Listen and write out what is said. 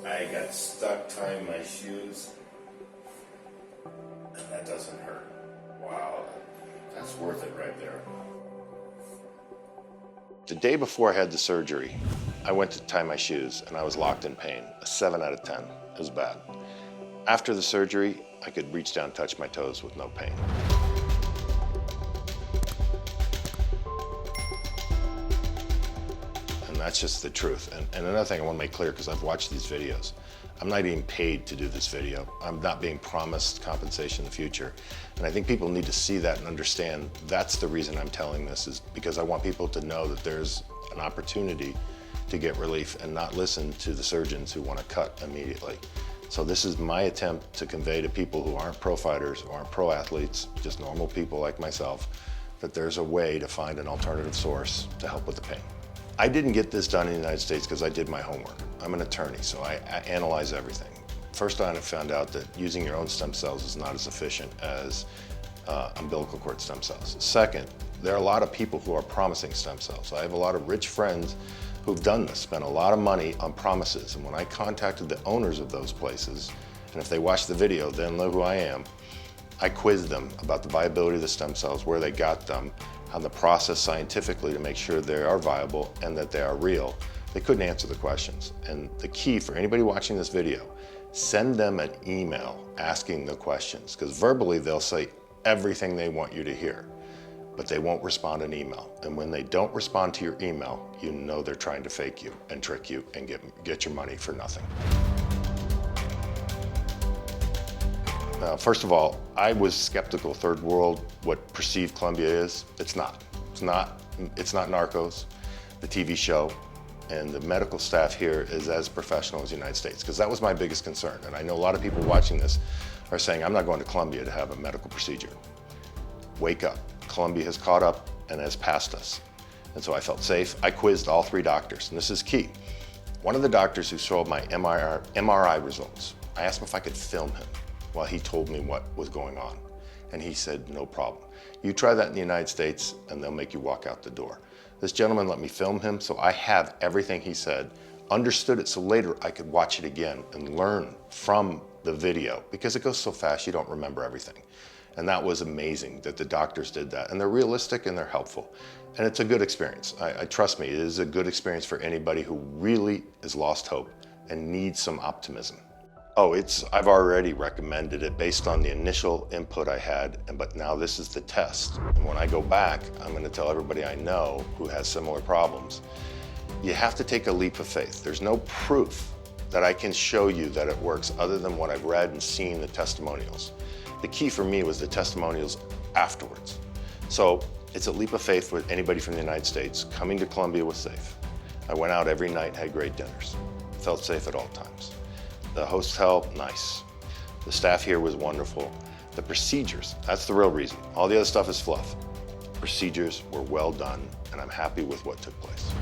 I got stuck tying my shoes, and that doesn't hurt. Wow, that's worth it right there. The day before I had the surgery, I went to tie my shoes and I was locked in pain, a 7 out of 10. It was bad. After the surgery, I could reach down and touch my toes with no pain. And that's just the truth. And another thing I want to make clear, because I've watched these videos, I'm not being paid to do this video. I'm not being promised compensation in the future. And I think people need to see that and understand that's the reason I'm telling this, is because I want people to know that there's an opportunity to get relief and not listen to the surgeons who want to cut immediately. So this is my attempt to convey to people who aren't pro fighters, who aren't pro athletes, just normal people like myself, that there's a way to find an alternative source to help with the pain. I didn't get this done in the United States because I did my homework. I'm an attorney, so I analyze everything. First I found out that using your own stem cells is not as efficient as umbilical cord stem cells. Second, there are a lot of people who are promising stem cells. I have a lot of rich friends who've done this, spent a lot of money on promises. And when I contacted the owners of those places, and if they watch the video, they'll know who I am, I quizzed them about the viability of the stem cells, where they got them, how the process scientifically to make sure they are viable and that they are real. They couldn't answer the questions. And the key for anybody watching this video, send them an email asking the questions, because verbally they'll say everything they want you to hear, but they won't respond in email. And when they don't respond to your email, you know they're trying to fake you and trick you and get your money for nothing. First of all, I was skeptical, third world, what perceived Colombia is. It's not. It's not Narcos, the TV show, and the medical staff here is as professional as the United States, because that was my biggest concern. And I know a lot of people watching this are saying, I'm not going to Colombia to have a medical procedure. Wake up. Colombia has caught up and has passed us. And so I felt safe. I quizzed all 3 doctors, and this is key. One of the doctors who showed my MRI results, I asked him if I could film him while he told me what was going on. And he said, no problem. You try that in the United States and they'll make you walk out the door. This gentleman let me film him, so I have everything he said, understood it so later I could watch it again and learn from the video, because it goes so fast you don't remember everything. And that was amazing that the doctors did that. And they're realistic and they're helpful. And it's a good experience. Trust me, it is a good experience for anybody who really has lost hope and needs some optimism. Oh, I've already recommended it based on the initial input I had, but now this is the test. And when I go back, I'm going to tell everybody I know who has similar problems. You have to take a leap of faith. There's no proof that I can show you that it works other than what I've read and seen, the testimonials. The key for me was the testimonials afterwards. So it's a leap of faith with anybody from the United States. Coming to Colombia was safe. I went out every night, had great dinners. Felt safe at all times. The hotel, nice. The staff here was wonderful. The procedures, that's the real reason. All the other stuff is fluff. Procedures were well done, and I'm happy with what took place.